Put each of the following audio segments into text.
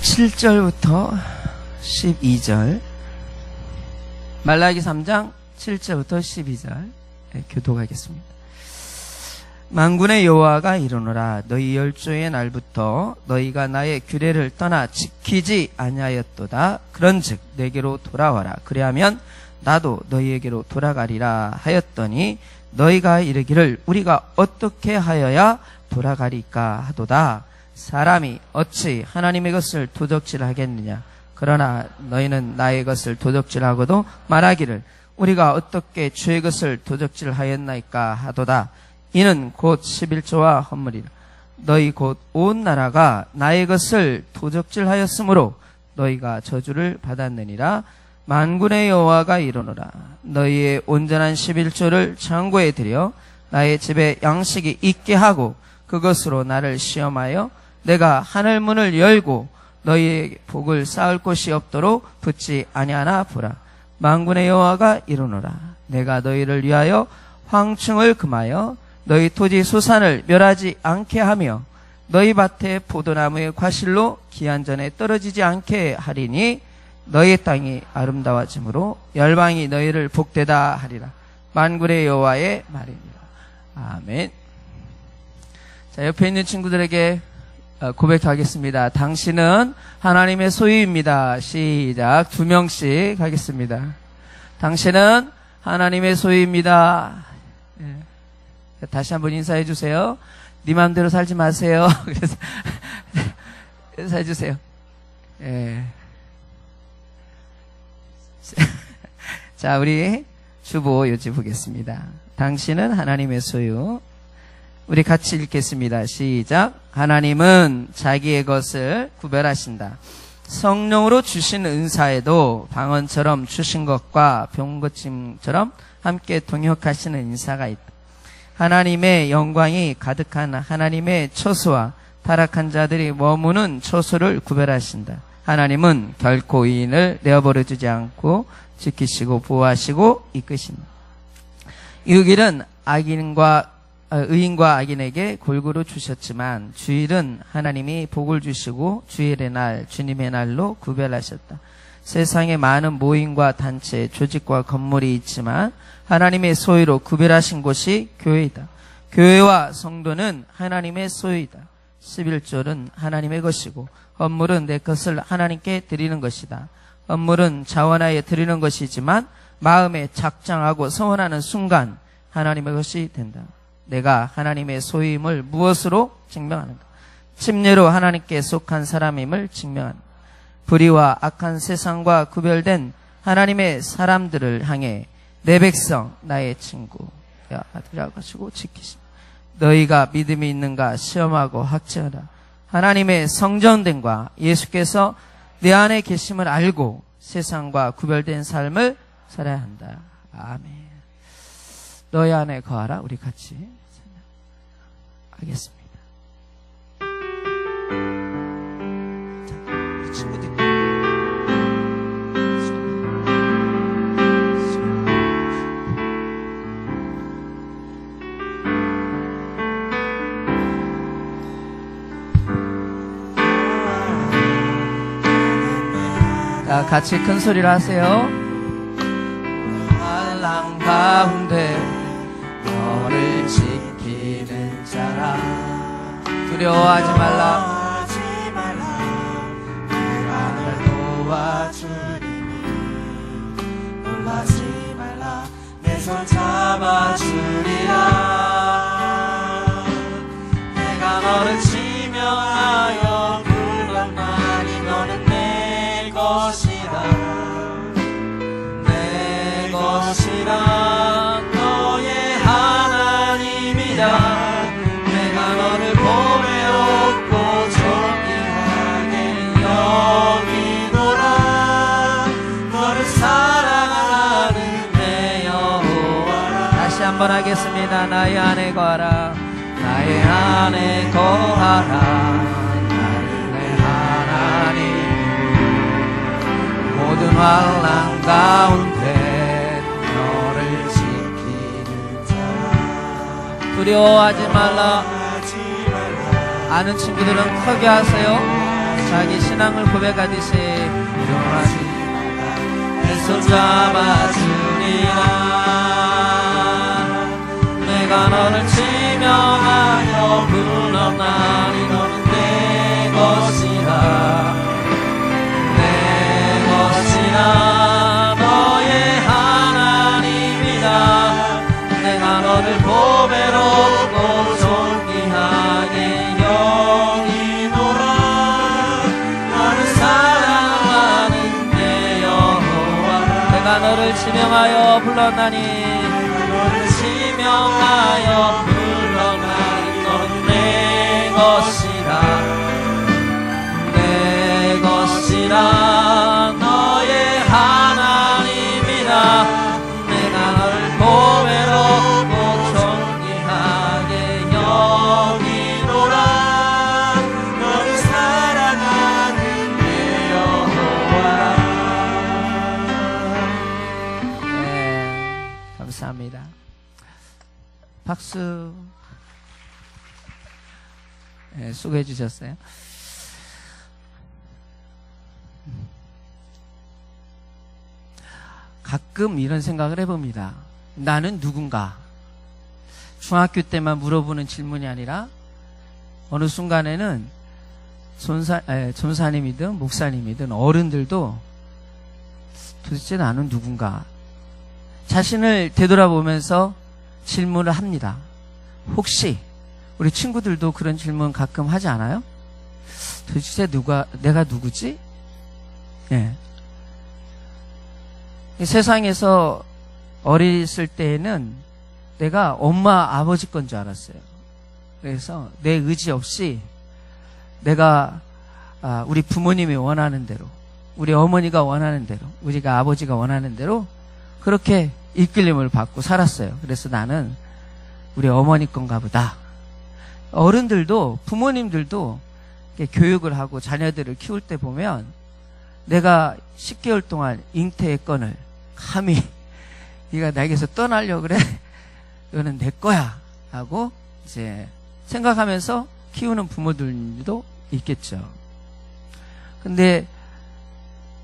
7절부터 12절, 말라기 3장 7절부터 12절 교독하겠습니다. 만군의 여호와가 이르노라. 너희 열조의 날부터 너희가 나의 규례를 떠나 지키지 아니하였도다. 그런즉 내게로 돌아와라. 그리하면 나도 너희에게로 돌아가리라 하였더니 너희가 이르기를 우리가 어떻게 하여야 돌아가리까 하도다. 사람이 어찌 하나님의 것을 도적질하겠느냐. 그러나 너희는 나의 것을 도적질하고도 말하기를 우리가 어떻게 주의 것을 도적질하였나이까 하도다. 이는 곧 11조와 헌물이라. 너희 곧 온 나라가 나의 것을 도적질하였으므로 너희가 저주를 받았느니라. 만군의 여호와가 이르노라. 너희의 온전한 11조를 창고에 들여 나의 집에 양식이 있게 하고 그것으로 나를 시험하여 내가 하늘 문을 열고 너희의 복을 쌓을 곳이 없도록 붙지 아니하나 보라. 만군의 여호와가 이르노라. 내가 너희를 위하여 황충을 금하여 너희 토지 소산을 멸하지 않게 하며 너희 밭에 포도나무의 과실로 기한전에 떨어지지 않게 하리니 너희 땅이 아름다워짐으로 열방이 너희를 복되다 하리라. 만군의 여호와의 말입니다. 아멘. 자, 옆에 있는 친구들에게 고백하겠습니다. 당신은 하나님의 소유입니다. 시작. 2명씩 하겠습니다. 당신은 하나님의 소유입니다. 다시 한번 인사해 주세요. 네 마음대로 살지 마세요. 그래서 인사해 주세요. 예. 자, 우리 주보 요지 보겠습니다. 당신은 하나님의 소유. 우리 같이 읽겠습니다. 시작. 하나님은 자기의 것을 구별하신다. 성령으로 주신 은사에도 방언처럼 주신 것과 병고침처럼 함께 동역하시는 인사가 있다. 하나님의 영광이 가득한 하나님의 처소와 타락한 자들이 머무는 처소를 구별하신다. 하나님은 결코 의인을 내어버려 주지 않고 지키시고 보호하시고 이끄신다. 이 길은 의인과 악인에게 골고루 주셨지만 주일은 하나님이 복을 주시고 주일의 날 주님의 날로 구별하셨다. 세상에 많은 모임과 단체, 조직과 건물이 있지만 하나님의 소유로 구별하신 곳이 교회이다. 교회와 성도는 하나님의 소유이다. 11조는 하나님의 것이고 헌물은 내 것을 하나님께 드리는 것이다. 헌물은 자원하여 드리는 것이지만 마음에 작정하고 서원하는 순간 하나님의 것이 된다. 내가 하나님의 소유임을 무엇으로 증명하는가? 침례로 하나님께 속한 사람임을 증명한다. 불의와 악한 세상과 구별된 하나님의 사람들을 향해 내 백성 나의 친구 아들이라고 하시고 지키신다. 너희가 믿음이 있는가 시험하고 학제하라. 하나님의 성전됨과 예수께서 내 안에 계심을 알고 세상과 구별된 삶을 살아야 한다. 아멘. 너희 안에 거하라. 우리 같이 하겠습니다. 자, 우리 친구들 자, 같이 큰 소리로 하세요. 한랑 가운데 너를 지키는 자라. 두려워하지 말라. 나를 도와주리니 놀라지 말라. 내 손 잡아주리라. 내가 너를 지명하여 그런 날이 너는 내 것이다. 내 것이다. 너의 하나님이다. 내가 너를 보배롭고 존귀하게 여기노라. 너를 사랑하는 내 여호와라. 다시 한번 하겠습니다. 나의 안에 거하라. 나의 안에 거하라. 나는 내 하나님. 모든 환난 가운데 너를 지키는 자. 두려워하지 말라. 아는 친구들은 크게 하세요. 자기 신앙을 고백하듯이 내 손 잡아주리라. 내가 너를 지명하여 불렀나니 너는 내 것이라. 내 것이라 너의 하나님이라. 내가 너를 보배롭고 존귀하게 여기노라. 너를 사랑하는 내 여호와. 내가 너를 지명하여 불렀나니 지명하여 불러나니 너는 내 것이라. 내 것이라 너의 하나님이라. 내가 너를 보배롭고 존귀하게 여기노라. 너를 사랑하는 내 여호와라. 네, 감사합니다. 박수. 네, 수고해 주셨어요. 가끔 이런 생각을 해봅니다. 나는 누군가? 중학교 때만 물어보는 질문이 아니라 어느 순간에는 전사님이든 목사님이든 어른들도 도대체 나는 누군가? 자신을 되돌아보면서 질문을 합니다. 혹시 우리 친구들도 그런 질문 가끔 하지 않아요? 도대체 내가 누구지? 예. 세상에서 어렸을 때에는 내가 엄마 아버지 건 줄 알았어요. 그래서 내 의지 없이 내가 우리 부모님이 원하는 대로, 우리 어머니가 원하는 대로, 우리가 아버지가 원하는 대로 그렇게 이끌림을 받고 살았어요. 그래서 나는 우리 어머니 건가 보다. 어른들도, 부모님들도 교육을 하고 자녀들을 키울 때 보면 내가 10개월 동안 잉태의 건을 감히 네가 나에게서 떠나려고 그래? 이거는 내 거야 하고 이제 생각하면서 키우는 부모들도 있겠죠. 근데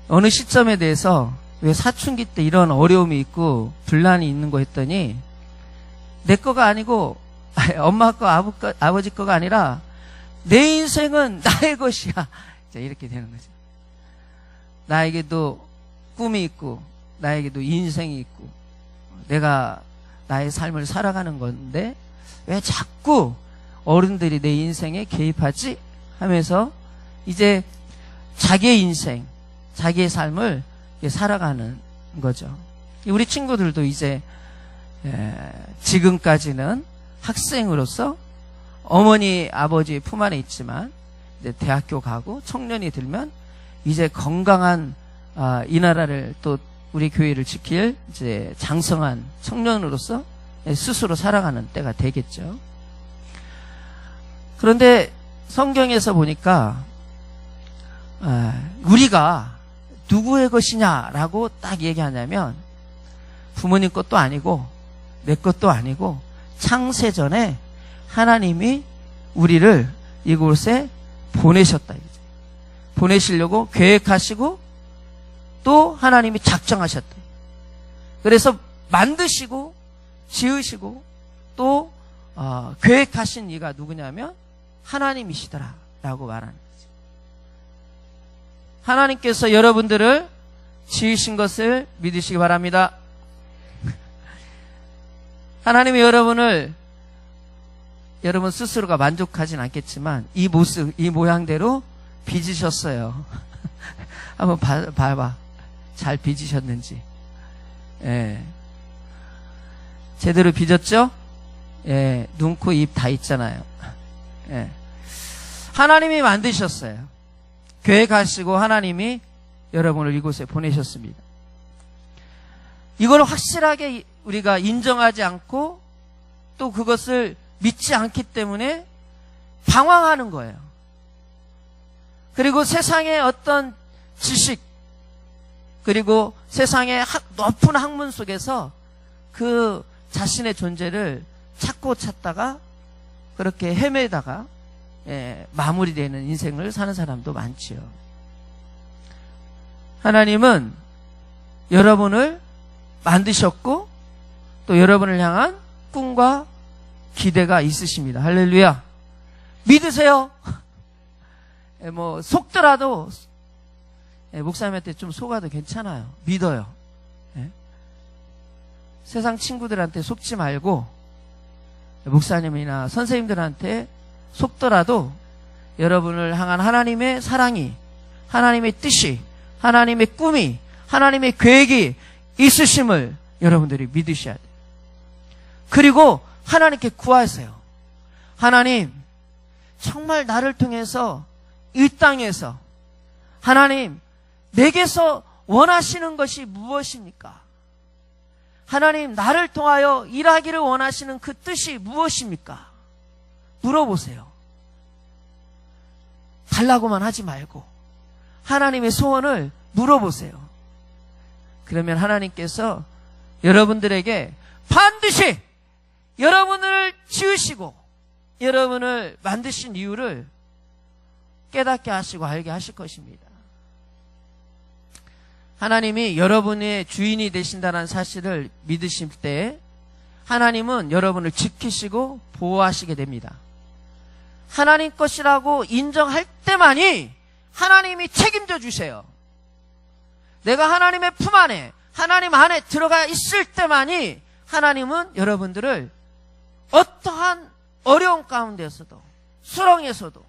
어느 시점에 대해서 왜 사춘기 때 이런 어려움이 있고 분란이 있는 거 했더니 내 거가 아니고 엄마 거 아버지 거가 아니라 내 인생은 나의 것이야. 자, 이렇게 되는 거죠. 나에게도 꿈이 있고 나에게도 인생이 있고 내가 나의 삶을 살아가는 건데 왜 자꾸 어른들이 내 인생에 개입하지? 하면서 이제 자기의 인생, 자기의 삶을 살아가는 거죠. 우리 친구들도 이제 지금까지는 학생으로서 어머니, 아버지 품 안에 있지만 이제 대학교 가고 청년이 들면 이제 건강한 이 나라를 또 우리 교회를 지킬 이제 장성한 청년으로서 스스로 살아가는 때가 되겠죠. 그런데 성경에서 보니까 우리가 누구의 것이냐라고 딱 얘기하냐면 부모님 것도 아니고 내 것도 아니고 창세전에 하나님이 우리를 이곳에 보내셨다. 보내시려고 계획하시고 또 하나님이 작정하셨다. 그래서 만드시고 지으시고 또 계획하신 이가 누구냐면 하나님이시더라라고 말하는 거죠. 하나님께서 여러분들을 지으신 것을 믿으시기 바랍니다. 하나님이 여러분을 여러분 스스로가 만족하진 않겠지만 이 모습, 이 모양대로 빚으셨어요. 한번 봐봐. 잘 빚으셨는지. 예. 제대로 빚었죠? 예. 눈, 코, 입 다 있잖아요. 예. 하나님이 만드셨어요. 계획하시고 하나님이 여러분을 이곳에 보내셨습니다. 이걸 확실하게 우리가 인정하지 않고 또 그것을 믿지 않기 때문에 방황하는 거예요. 그리고 세상의 어떤 지식 그리고 세상의 높은 학문 속에서 그 자신의 존재를 찾고 찾다가 그렇게 헤매다가 마무리되는 인생을 사는 사람도 많지요. 하나님은 여러분을 만드셨고 또 여러분을 향한 꿈과 기대가 있으십니다. 할렐루야. 믿으세요. 속더라도 목사님한테 좀 속아도 괜찮아요. 믿어요. 세상 친구들한테 속지 말고 목사님이나 선생님들한테 속더라도 여러분을 향한 하나님의 사랑이, 하나님의 뜻이, 하나님의 꿈이, 하나님의 계획이 있으심을 여러분들이 믿으셔야 돼요. 그리고 하나님께 구하세요. 하나님, 정말 나를 통해서 이 땅에서 하나님, 내게서 원하시는 것이 무엇입니까? 하나님, 나를 통하여 일하기를 원하시는 그 뜻이 무엇입니까? 물어보세요. 달라고만 하지 말고 하나님의 소원을 물어보세요. 그러면 하나님께서 여러분들에게 반드시 여러분을 지으시고 여러분을 만드신 이유를 깨닫게 하시고 알게 하실 것입니다. 하나님이 여러분의 주인이 되신다는 사실을 믿으실 때 하나님은 여러분을 지키시고 보호하시게 됩니다. 하나님 것이라고 인정할 때만이 하나님이 책임져 주세요. 내가 하나님의 품 안에, 하나님 안에 들어가 있을 때만이 하나님은 여러분들을 어떠한 어려움 가운데서도, 수렁에서도,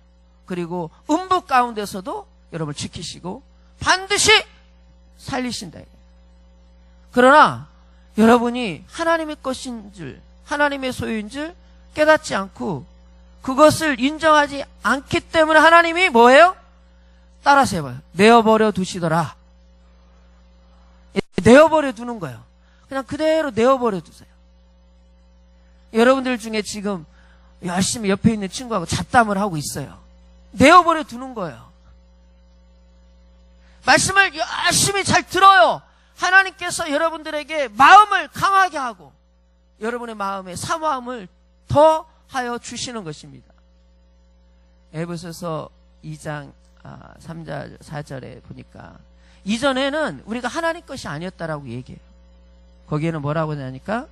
그리고 음부 가운데서도 여러분을 지키시고 반드시 살리신다. 그러나 여러분이 하나님의 것인 줄, 하나님의 소유인 줄 깨닫지 않고 그것을 인정하지 않기 때문에 하나님이 뭐예요? 따라서 해봐요. 내어버려 두시더라. 내어버려 두는 거예요. 그냥 그대로 내어버려 두세요. 여러분들 중에 지금 열심히 옆에 있는 친구하고 잡담을 하고 있어요. 내어버려 두는 거예요. 말씀을 열심히 잘 들어요. 하나님께서 여러분들에게 마음을 강하게 하고 여러분의 마음에 사모함을 더하여 주시는 것입니다. 에베소서 2장 3절 4절에 보니까 이전에는 우리가 하나님 것이 아니었다라고 얘기해요. 거기에는 뭐라고 하냐니까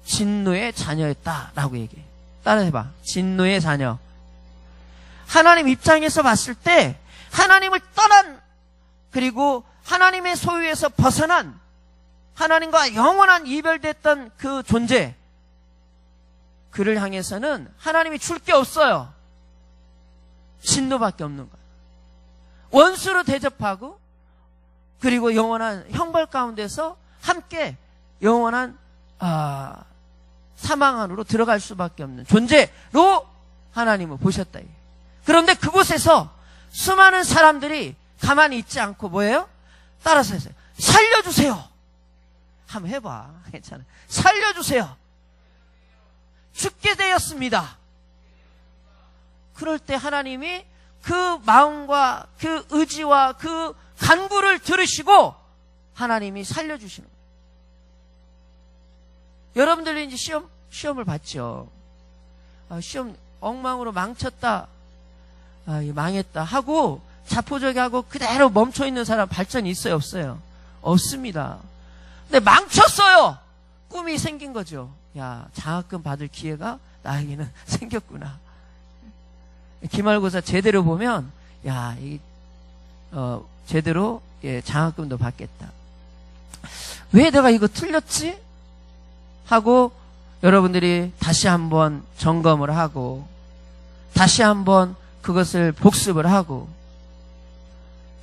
진노의 자녀였다라고 얘기해요. 따라해봐. 진노의 자녀. 하나님 입장에서 봤을 때 하나님을 떠난, 그리고 하나님의 소유에서 벗어난, 하나님과 영원한 이별됐던 그 존재, 그를 향해서는 하나님이 줄 게 없어요. 진노밖에 없는 거예요. 원수로 대접하고 그리고 영원한 형벌 가운데서 함께 영원한 사망 안으로 들어갈 수밖에 없는 존재로 하나님을 보셨다. 그런데 그곳에서 수많은 사람들이 가만히 있지 않고 뭐예요? 따라서 했어요. 살려주세요. 한번 해봐. 괜찮아요. 살려주세요. 죽게 되었습니다. 그럴 때 하나님이 그 마음과 그 의지와 그 간구를 들으시고 하나님이 살려주시는 거예요. 여러분들이 이제 시험을 봤죠. 시험 엉망으로 망쳤다, 망했다 하고 자포자기 하고 그대로 멈춰있는 사람 발전이 있어요, 없어요? 없습니다. 근데 망쳤어요. 꿈이 생긴 거죠. 야, 장학금 받을 기회가 나에게는 생겼구나. 기말고사 제대로 보면 야, 제대로 장학금도 받겠다. 왜 내가 이거 틀렸지? 하고 여러분들이 다시 한번 점검을 하고 다시 한번 그것을 복습을 하고,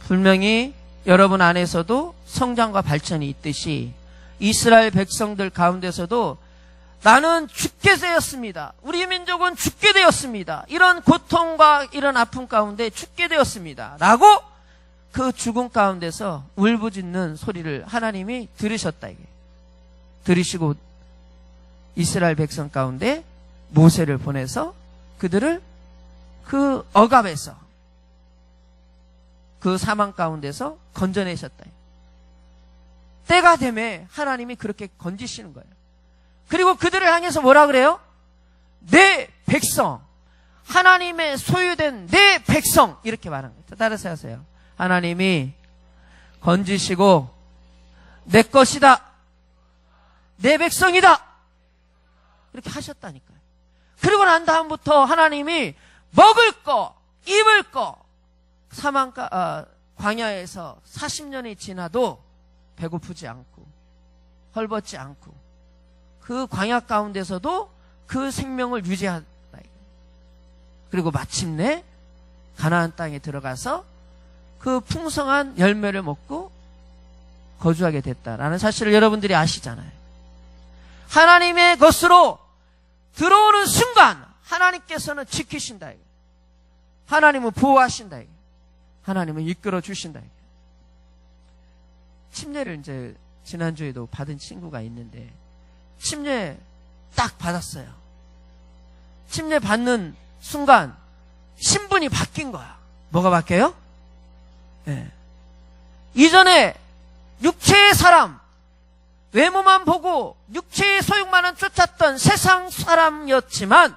분명히 여러분 안에서도 성장과 발전이 있듯이 이스라엘 백성들 가운데서도 나는 죽게 되었습니다. 우리 민족은 죽게 되었습니다. 이런 고통과 이런 아픔 가운데 죽게 되었습니다. 라고 그 죽음 가운데서 울부짖는 소리를 하나님이 들으셨다. 이게. 들으시고 이스라엘 백성 가운데 모세를 보내서 그들을 그 억압에서, 그 사망 가운데서 건져내셨다. 때가 되매 하나님이 그렇게 건지시는 거예요. 그리고 그들을 향해서 뭐라 그래요? 내 백성, 하나님의 소유된 내 백성, 이렇게 말한 거예요. 따라서 하세요. 하나님이 건지시고 내 것이다, 내 백성이다, 이렇게 하셨다니까요. 그리고 난 다음부터 하나님이 먹을 거, 입을 거, 광야에서 40년이 지나도 배고프지 않고 헐벗지 않고 그 광야 가운데서도 그 생명을 유지한다. 그리고 마침내 가나안 땅에 들어가서 그 풍성한 열매를 먹고 거주하게 됐다라는 사실을 여러분들이 아시잖아요. 하나님의 것으로 들어오는 순간 하나님께서는 지키신다. 하나님은 보호하신다. 하나님은 이끌어 주신다. 침례를 이제 지난주에도 받은 친구가 있는데 침례 딱 받았어요. 침례 받는 순간 신분이 바뀐 거야. 뭐가 바뀌어요? 네. 이전에 육체의 사람, 외모만 보고 육체의 소욕만은 쫓았던 세상 사람이었지만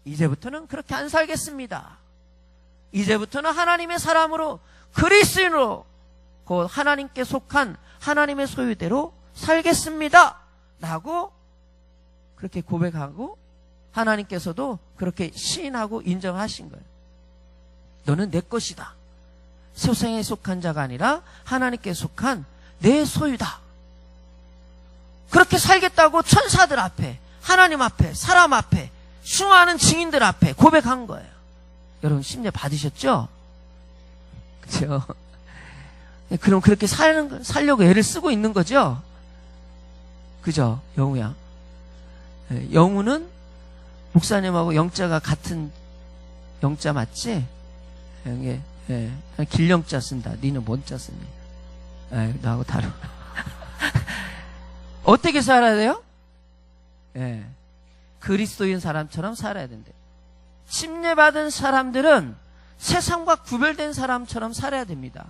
이제부터는 그렇게 안 살겠습니다. 이제부터는 하나님의 사람으로, 그리스도인으로 곧 하나님께 속한 하나님의 소유대로 살겠습니다 라고 그렇게 고백하고 하나님께서도 그렇게 시인하고 인정하신 거예요. 너는 내 것이다. 세상에 속한 자가 아니라 하나님께 속한 내 소유다. 그렇게 살겠다고 천사들 앞에, 하나님 앞에, 사람 앞에, 수많은 증인들 앞에 고백한 거예요. 여러분 심례 받으셨죠? 그렇죠? 그럼 그렇게 살려고 애를 쓰고 있는 거죠? 그죠? 영우야. 영우는 목사님하고 영자가 같은 영자 맞지? 길영자 쓴다. 니는 뭔 자 쓰니? 나하고 다르. 어떻게 살아야 돼요? 그리스도인 사람처럼 살아야 된대. 침례받은 사람들은 세상과 구별된 사람처럼 살아야 됩니다.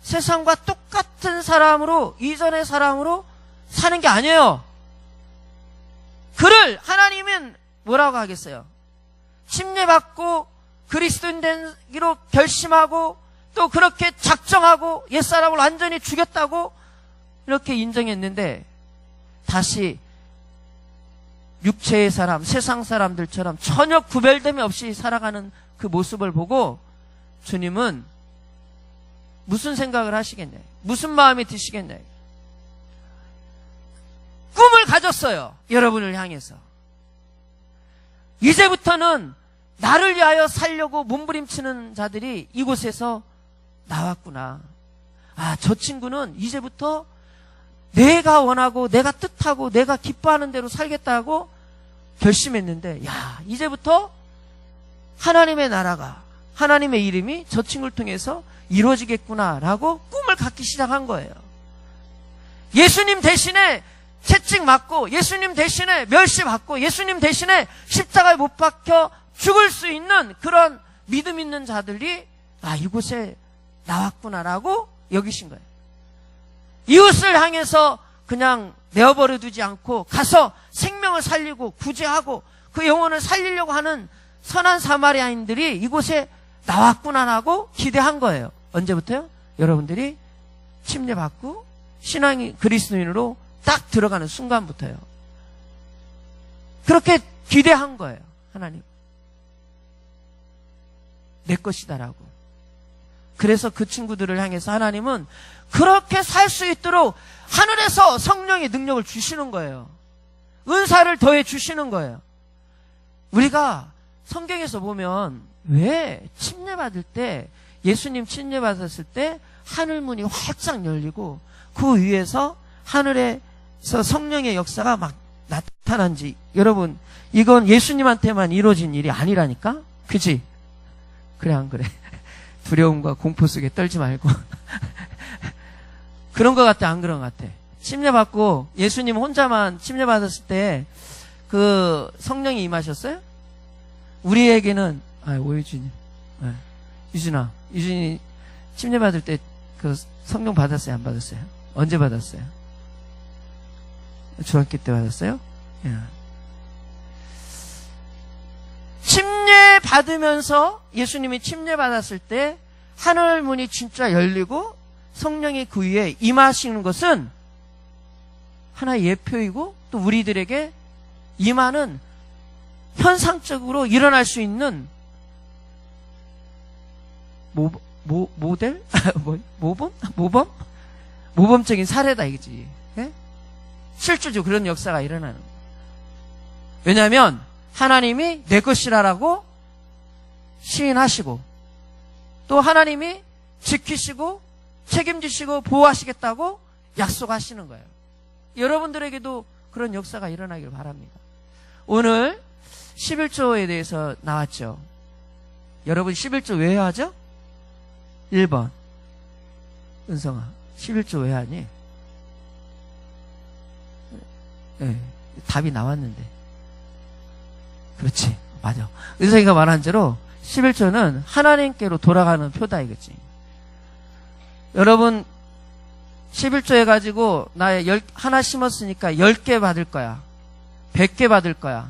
세상과 똑같은 사람으로, 이전의 사람으로 사는 게 아니에요. 그를 하나님은 뭐라고 하겠어요? 침례받고 그리스도인 되기로 결심하고 또 그렇게 작정하고 옛사람을 완전히 죽였다고 이렇게 인정했는데 다시 육체의 사람, 세상 사람들처럼 전혀 구별됨이 없이 살아가는 그 모습을 보고 주님은 무슨 생각을 하시겠냐, 무슨 마음이 드시겠냐. 꿈을 가졌어요. 여러분을 향해서. 이제부터는 나를 위하여 살려고 몸부림치는 자들이 이곳에서 나왔구나. 저 친구는 이제부터 내가 원하고 내가 뜻하고 내가 기뻐하는 대로 살겠다고 결심했는데, 이제부터 하나님의 나라가, 하나님의 이름이 저 친구를 통해서 이루어지겠구나라고 꿈을 갖기 시작한 거예요. 예수님 대신에 채찍 맞고, 예수님 대신에 멸시받고, 예수님 대신에 십자가에 못 박혀 죽을 수 있는 그런 믿음 있는 자들이 이곳에 나왔구나라고 여기신 거예요. 이웃을 향해서 그냥 내어버려 두지 않고 가서 생명을 살리고 구제하고 그 영혼을 살리려고 하는 선한 사마리아인들이 이곳에 나왔구나라고 기대한 거예요. 언제부터요? 여러분들이 침례받고 신앙이 그리스도인으로 딱 들어가는 순간부터요. 그렇게 기대한 거예요. 하나님 내 것이다라고. 그래서 그 친구들을 향해서 하나님은 그렇게 살 수 있도록 하늘에서 성령의 능력을 주시는 거예요. 은사를 더해 주시는 거예요. 우리가 성경에서 보면 왜 침례받을 때, 예수님 침례받았을 때 하늘문이 활짝 열리고 그 위에서 하늘에서 성령의 역사가 막 나타난지, 여러분 이건 예수님한테만 이루어진 일이 아니라니까? 그지? 그래 안 그래? 두려움과 공포 속에 떨지 말고 그런 것 같아, 안 그런 것 같아? 침례받고 예수님 혼자만 침례받았을 때 그 성령이 임하셨어요? 우리에게는 오유진이, 유진이 침례받을 때 그 성령 받았어요, 안 받았어요? 언제 받았어요? 중학교 때 받았어요? 침례 받으면서 예수님이 침례받았을 때 하늘 문이 진짜 열리고 성령이 그 위에 임하시는 것은 하나의 예표이고, 또 우리들에게 임하는 현상적으로 일어날 수 있는 모델? 모범적인 사례다 이거지. 예? 실질적으로 그런 역사가 일어나는 거예요. 왜냐하면 하나님이 내 것이라라고 시인하시고, 또 하나님이 지키시고 책임지시고 보호하시겠다고 약속하시는 거예요. 여러분들에게도 그런 역사가 일어나길 바랍니다. 오늘 11조에 대해서 나왔죠. 여러분 11조 왜 하죠? 1번 은성아, 11조 왜 하니? 네, 답이 나왔는데. 그렇지, 맞아. 은성이가 말한 대로 11조는 하나님께로 돌아가는 표다 이거지. 여러분 11조 해가지고 나 하나 심었으니까 10개 받을 거야, 100개 받을 거야.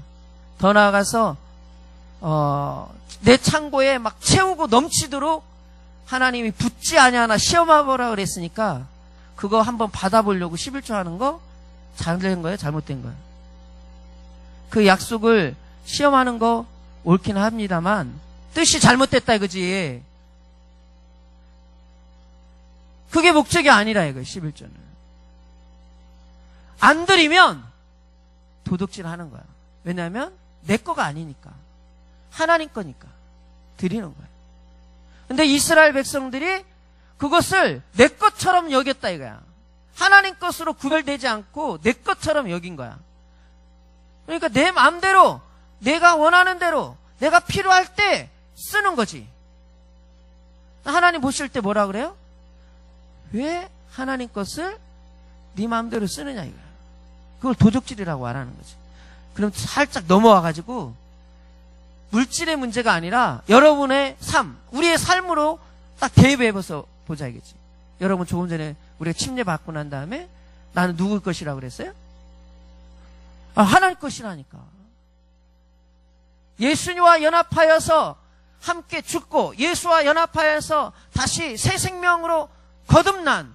더 나아가서 내 창고에 막 채우고 넘치도록 하나님이 붙지 아니하나 시험해보라 그랬으니까 그거 한번 받아보려고 11조 하는 거 잘된 거예요, 잘못된 거예요? 그 약속을 시험하는 거 옳긴 합니다만 뜻이 잘못됐다 이거지. 그게 목적이 아니라 이거예요. 11조는 안 드리면 도둑질 하는 거야. 왜냐하면 내 거가 아니니까, 하나님 거니까 드리는 거야. 근데 이스라엘 백성들이 그것을 내 것처럼 여겼다 이거야. 하나님 것으로 구별되지 않고 내 것처럼 여긴 거야. 그러니까 내 마음대로, 내가 원하는 대로, 내가 필요할 때 쓰는 거지. 하나님 보실 때 뭐라 그래요? 왜 하나님 것을 네 마음대로 쓰느냐 이거야. 그걸 도둑질이라고 말하는 거지. 그럼 살짝 넘어와가지고 물질의 문제가 아니라 여러분의 삶, 우리의 삶으로 딱 대입해서 보자 이거지. 여러분 조금 전에 우리가 침례 받고 난 다음에 나는 누구 것이라고 그랬어요? 하나님 것이라니까. 예수님과 연합하여서 함께 죽고 예수와 연합하여서 다시 새 생명으로 거듭난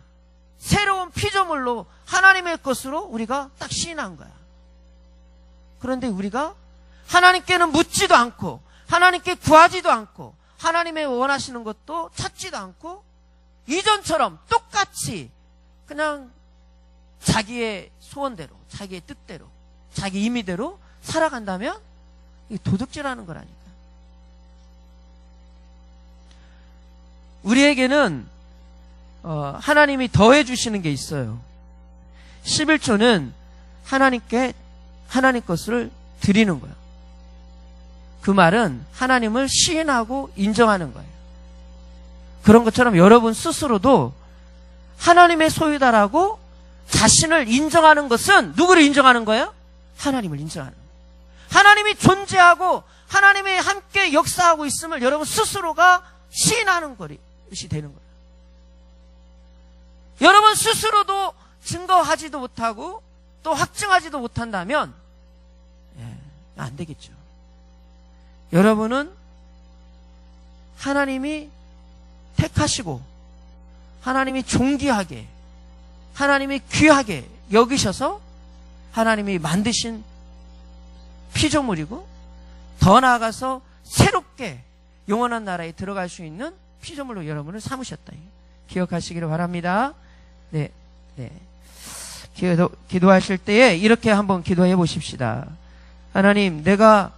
새로운 피조물로 하나님의 것으로 우리가 딱 시인한 거야. 그런데 우리가 하나님께는 묻지도 않고 하나님께 구하지도 않고 하나님의 원하시는 것도 찾지도 않고 이전처럼 똑같이 그냥 자기의 소원대로, 자기의 뜻대로, 자기 임의대로 살아간다면 이게 도둑질하는 거라니까. 우리에게는 하나님이 더해 주시는 게 있어요. 11조는 하나님께 하나님 것을 드리는 거예요. 그 말은 하나님을 시인하고 인정하는 거예요. 그런 것처럼 여러분 스스로도 하나님의 소유다라고 자신을 인정하는 것은 누구를 인정하는 거예요? 하나님을 인정하는 거예요. 하나님이 존재하고 하나님이 함께 역사하고 있음을 여러분 스스로가 시인하는 것이 되는 거예요. 여러분 스스로도 증거하지도 못하고 또 확증하지도 못한다면 안 되겠죠. 여러분은 하나님이 택하시고 하나님이 존귀하게 하나님이 귀하게 여기셔서 하나님이 만드신 피조물이고 더 나아가서 새롭게 영원한 나라에 들어갈 수 있는 피조물로 여러분을 삼으셨다. 기억하시기를 바랍니다. 네. 기도하실 때에 이렇게 한번 기도해 보십시다. 하나님, 내가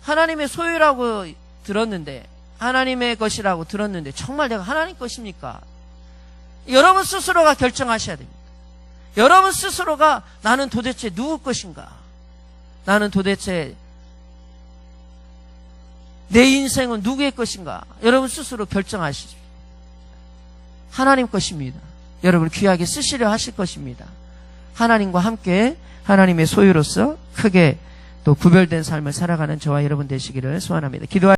하나님의 소유라고 들었는데, 하나님의 것이라고 들었는데 정말 내가 하나님 것입니까? 여러분 스스로가 결정하셔야 됩니다. 여러분 스스로가 나는 도대체 누구 것인가? 나는 도대체 내 인생은 누구의 것인가? 여러분 스스로 결정하시죠. 하나님 것입니다. 여러분 귀하게 쓰시려 하실 것입니다. 하나님과 함께 하나님의 소유로서 크게 또 구별된 삶을 살아가는 저와 여러분 되시기를 소원합니다. 기도하